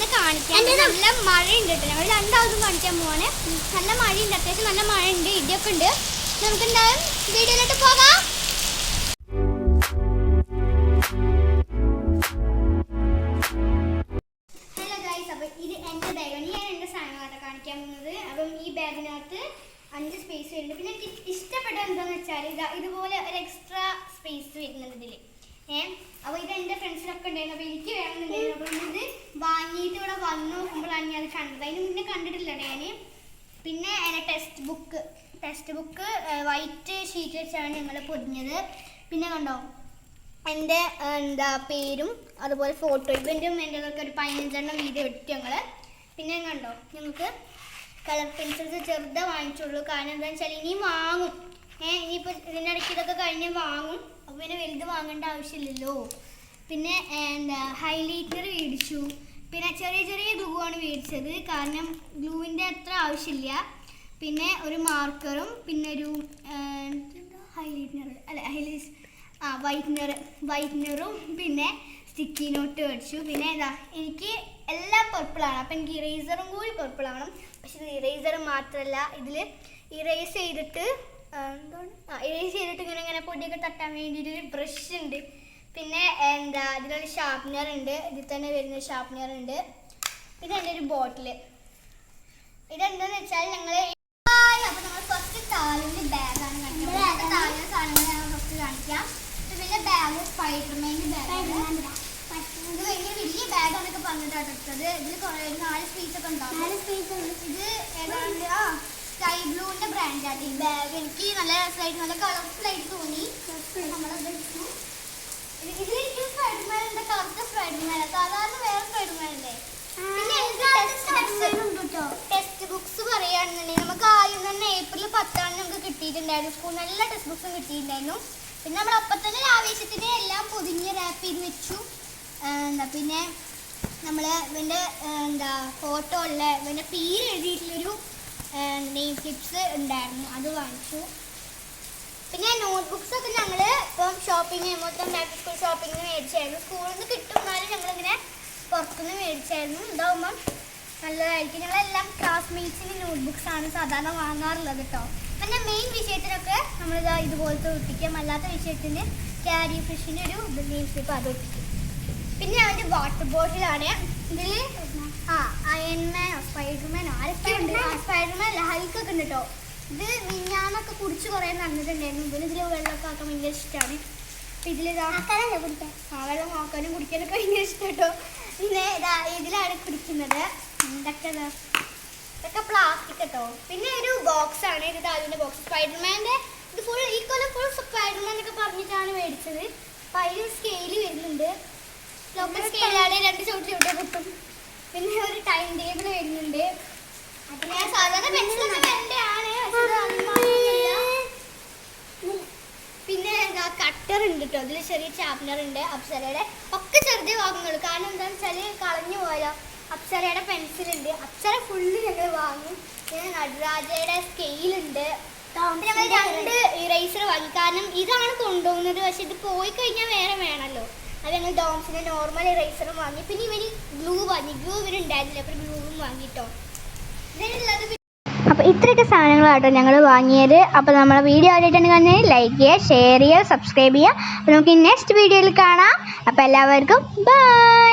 ഇന്ന് കാണിക്കാൻ നല്ല മഴയുണ്ട് കേട്ടോ. ഞങ്ങൾ രണ്ടാമതും കാണിക്കാൻ പോവാണ്. നല്ല മഴയുണ്ട്, അത്യാവശ്യം നല്ല മഴയുണ്ട്, ഇടിയൊക്കെ ഉണ്ട്. നമുക്ക് എന്തായാലും വീഡിയോയിലോട്ട് പോകാം. ഹലോ ഗൈസ്, അപ്പം ഇത് എൻ്റെ ബാഗാണ്. ഞാൻ എൻ്റെ സാധനങ്ങളാണ് കാണിക്കാൻ പോകുന്നത്. അപ്പം ഈ ബാഗിനകത്ത് 5 സ്പേസ് വരുന്നുണ്ട്. പിന്നെ എനിക്ക് ഇഷ്ടപ്പെട്ട എന്താണെന്ന് വെച്ചാൽ ഇതുപോലെ ഒരു എക്സ്ട്രാ സ്പേസ് വരുന്നുണ്ട് ഇതിൽ. അപ്പോൾ ഇത് എൻ്റെ ഫ്രണ്ട്സിനൊക്കെ ഉണ്ടായിരുന്നു. അപ്പോൾ എനിക്ക് വേണമെന്നുണ്ടായിരുന്നു. അപ്പോൾ ഇത് വാങ്ങിയിട്ട് ഇവിടെ വന്നു നോക്കുമ്പോഴാണ് ഞാൻ അത് കണ്ടത്. അതിന് മുന്നേ കണ്ടിട്ടില്ല ഞാൻ. പിന്നെ എൻ്റെ ടെക്സ്റ്റ് ബുക്ക് വൈറ്റ് ഷീറ്റ് വെച്ചാണ് ഞങ്ങൾ പൊതിഞ്ഞത്. പിന്നെ കണ്ടോ എൻ്റെ പേരും അതുപോലെ ഫോട്ടോ ഇവൻ്റെയും എൻ്റെതൊക്കെ ഒരു 15 വീഡിയോ ഇട്ടു ഞങ്ങൾ. പിന്നെ കണ്ടോ ഞങ്ങൾക്ക് കളർ പെൻസിൽസ് ചെറുതെ വാങ്ങിച്ചുള്ളൂ. കാരണം എന്താണെന്ന് വെച്ചാൽ ഇനിയും വാങ്ങും. ഇനിയിപ്പോൾ ഇതിൻ്റെ ഇടയ്ക്ക് ഇതൊക്കെ കഴിഞ്ഞ് വാങ്ങും. അപ്പോൾ പിന്നെ വലുത് വാങ്ങേണ്ട ആവശ്യമില്ലല്ലോ. പിന്നെ ഹൈലൈറ്റർ മേടിച്ചു. പിന്നെ ചെറിയ ഗ്ലൂ ആണ് മേടിച്ചത്. കാരണം ഗ്ലൂവിൻ്റെ അത്ര ആവശ്യമില്ല. പിന്നെ ഒരു മാർക്കറും പിന്നെ ഒരു വൈറ്റ്നറും പിന്നെ സ്റ്റിക്കി നോട്ട് മേടിച്ചു. പിന്നെ എനിക്ക് എല്ലാം പർപ്പിളാണ്. അപ്പം എനിക്ക് ഇറേസറും കൂടി പർപ്പിളാവണം. പക്ഷെ ഇത് ഇറേസർ മാത്രമല്ല, ഇതിൽ ഇറേസ് ചെയ്തിട്ട് ഇങ്ങനെ പൊടിയൊക്കെ തട്ടാൻ വേണ്ടിയിട്ടൊരു ബ്രഷ് ഉണ്ട്. പിന്നെ ഇതിലൊരു ഷാർപ്പ്നർ ഉണ്ട്. ഇതിൽ തന്നെ വരുന്ന ഷാർപ്പ്നർ ഉണ്ട്. പിന്നെ എൻ്റെ ഒരു ബോട്ടിൽ. ഇതെന്താന്ന് വെച്ചാൽ ഞങ്ങൾ അപ്പോൾ നമ്മൾ ഫസ്റ്റ് താലിൻ്റെ ബാഗാണ് കാണിക്കുന്നത്. താലിൻ്റെ സാധനങ്ങൾ ഞങ്ങൾ ഫസ്റ്റ് കാണിക്കാം. പിന്നെ ബാഗ് സ്പൈഡർമാൻ്റെ ബാഗാണ്. ഇത് ഭയങ്കര വലിയ ബാഗാണൊക്കെ പറഞ്ഞിട്ടാണ് എടുത്തത്. ഇതിൽ കുറേ 4 സ്പേസൊക്കെ ഉണ്ടാവും. ഇത് ഏതാണ്ട് സ്കൈ ബ്ലൂവിൻ്റെ ബ്രാൻഡാണ് ഈ ബാഗ്. എനിക്ക് നല്ല രസമായിട്ട് നല്ല കളർഫുള്ളായിട്ട് തോന്നി. നമ്മളത് എടുത്തു. ഇതിലേക്ക് സ്പൈഡർമാൻ ഉണ്ട്, കറുത്ത സ്പൈഡർമാൻ. സാധാരണ വേറെ സ്പൈഡർമാൻ അല്ലേ. പിന്നെ ടെക്സ്റ്റ് ബുക്സ് പറയുകയാണെന്നുണ്ടെങ്കിൽ നമുക്ക് ആദ്യം തന്നെ April 10 നമുക്ക് കിട്ടിയിട്ടുണ്ടായിരുന്നു. സ്കൂൾ നല്ല ടെക്സ്റ്റ് ബുക്സും കിട്ടിയിട്ടുണ്ടായിരുന്നു. പിന്നെ നമ്മൾ അപ്പം തന്നെ ആവേശത്തിന് എല്ലാം പൊതിഞ്ഞ് റാപ്പ് ചെയ്ത് വെച്ചു. പിന്നെ നമ്മൾ ഇവൻ്റെ ഫോട്ടോ ഉള്ള ഇവൻ്റെ പേര് എഴുതിയിട്ടുള്ളൊരു നെയിം ക്ലിപ്സ് ഉണ്ടായിരുന്നു, അത് വാങ്ങിച്ചു. പിന്നെ നോട്ട്ബുക്സ് ഒക്കെ ഞങ്ങൾ ഇപ്പം ഷോപ്പിംഗ് മൊത്തം ബാക്ക് സ്കൂൾ ഷോപ്പിങ്ങിന് മേടിച്ചായിരുന്നു. സ്കൂളിൽ നിന്ന് കിട്ടുന്നാലും ഞങ്ങളിങ്ങനെ പുറത്തുനിന്ന് മേടിച്ചായിരുന്നു. ഇതാവുമ്പം നല്ലതായിരിക്കും. ഞങ്ങളെല്ലാം ക്ലാസ്മേറ്റ്സിന് നോട്ട്ബുക്സാണ് സാധാരണ വാങ്ങാറുള്ളത് കേട്ടോ. പിന്നെ മെയിൻ വിഷയത്തിനൊക്കെ നമ്മളിതാ ഇതുപോലത്തെ ഒട്ടിക്കാം. അല്ലാത്ത വിഷയത്തിന് ക്യാരി ഫിഷിൻ്റെ ഒരു നെയിം സ്ലിപ്പ് അത് ഒട്ടിക്കും. പിന്നെ അവൻ്റെ വാട്ടർ ബോട്ടിലാണ്. ഇതിൽ അയൺമാനോ സ്പൈഡർമാനോ ആരൊക്കെ ഉണ്ട്. സ്പൈഡർമാൻ അല്ല, ഹൾക്കൊക്കെ ഉണ്ട് കേട്ടോ. ഇത് മിഞ്ഞാന്നൊക്കെ കുടിച്ച് കുറേ നടന്നിട്ടുണ്ടായിരുന്നു. ഇതിൽ വെള്ളമൊക്കെ ആക്കാൻ ഭയങ്കര ഇഷ്ടമാണ്. അപ്പം ഇതിലിതാ വെള്ളം നോക്കാനും കുടിക്കാനൊക്കെ ഭയങ്കര ഇഷ്ടം കേട്ടോ. പിന്നെ ഇതിലാണ് കുടിക്കുന്നത്. ഇതൊക്കെ പ്ലാസ്റ്റിക് കേട്ടോ. പിന്നെ ഒരു ബോക്സാണ്. ഇത് അതിൻ്റെ ബോക്സ് സ്പൈഡർമാൻ്റെ ഇത് ഫുൾ ഈ കൊല്ലം ഫുൾ സ്പൈഡർമാൻ ഒക്കെ പറഞ്ഞിട്ടാണ് മേടിച്ചത്. അപ്പം അതിൽ സ്കെയിൽ വരുന്നുണ്ട്. ലോക്കൽ സ്കെയിലാണ് 2 ചവിട്ടി കിട്ടും. പിന്നെ ഒരു ടൈം ടേബിൾ വരുന്നുണ്ട്. പിന്നെ സാധാരണ പെൻസിലൊക്കെ വേണ്ടതാണ്. പിന്നെ കട്ടർ ഉണ്ട് കേട്ടോ. അതിൽ ചെറിയ ചാപ്നർ ഉണ്ട്. അപ്സരയുടെ ഒക്കെ ചെറുതേ വാങ്ങുന്നുള്ളൂ. കാരണം എന്താണെന്ന് വെച്ചാൽ കളഞ്ഞു പോയാലോ. അപ്സരയുടെ പെൻസിലുണ്ട്. അപ്സര ഫുള്ള് ഞങ്ങൾ വാങ്ങും. പിന്നെ നടരാജയുടെ സ്കെയിലുണ്ട്. ഞങ്ങൾ 2 ഇറേസർ വാങ്ങി. കാരണം ഇതാണ് കൊണ്ടുപോകുന്നത്. പക്ഷെ ഇത് പോയി കഴിഞ്ഞാൽ വേറെ വേണമല്ലോ. അത് ഞങ്ങൾ ഡോംസിൻ്റെ നോർമൽ ഇറേസറും വാങ്ങി. പിന്നെ ഇവന് ഗ്ലൂ വാങ്ങി. ഗ്ലൂ ഇവരുണ്ടായിരുന്നില്ല, അപ്പോൾ ഗ്ലൂവും വാങ്ങിട്ടോ. ഇതിനുള്ളത് അപ്പോൾ ഇത്രയൊക്കെ സാധനങ്ങളാട്ടോ ഞങ്ങൾ വാങ്ങിയത്. അപ്പോൾ നമ്മളെ വീഡിയോ ആദ്യമായിട്ടാണ് കാണുന്നത് ലൈക്ക് ചെയ്യുക, ഷെയർ ചെയ്യുക, സബ്സ്ക്രൈബ് ചെയ്യുക. അപ്പോൾ നമുക്ക് നെക്സ്റ്റ് വീഡിയോയിൽ കാണാം. അപ്പോൾ എല്ലാവർക്കും ബൈ.